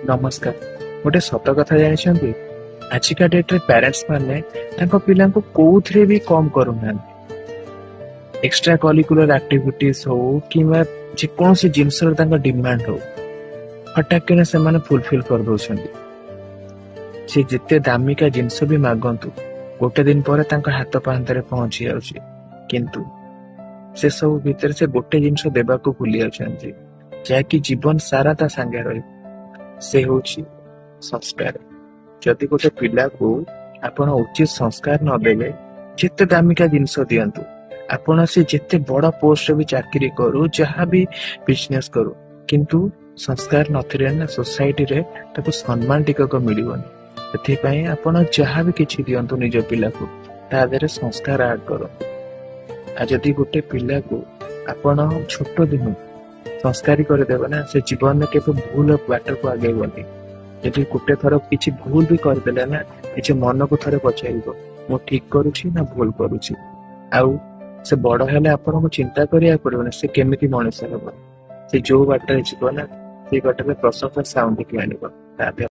नमस्कार। गोटे सत कथा जानी आजिका डेट रे पेरेंट्स माने पिला कोथरे भी कम करूना एक्स्ट्रा करिकुलर एक्टिविटीज हो कि जेकोसी जिनस डिमांड हो हठात कि से फुलफिल कर दौरान सी जिते दामिका जिनस भी मागंतु गोटे दिन पर हाथ पाहांत पहुंची जाउछि किंतु से सब भीतर से गोटे जिनस देबा को भूली जाउछन्ति जाकि जीवन सारा ता संगे रही से होछि संस्कार। जदि गोटे पिला को आपण उचित संस्कार न देले जिते दामिका जिनस दियंतु आपण से जिते बड़ा पोस्ट भी चाकरी करू जहाँ भी बिजनेस करू किंतु संस्कार नथिले ना सोसाइटी रे ताको सम्मान टिकक मिलिबनी एथिपई आपण जहाँ भी किछि दियंतु निज पिला को ता देरे संस्कार ऐड करो। आ जदि गोटे पिला को आपण छोट दिन संस्कारी कर देबा ना से जीवन में केबे भूल बाटर को आगे बनी यदि गोटे थर किछि भूल भी कर देले ना किछि मन को थरे पछाइबो मो ठीक करूछि ना भूल करूछि आउ से बड़ हेले आपण को चिंता करिया पड़बो से केमिति मनुष्य होबो से जो बाटर जीवन ना से बाटर प्रशंसा साउंड के आनिबो।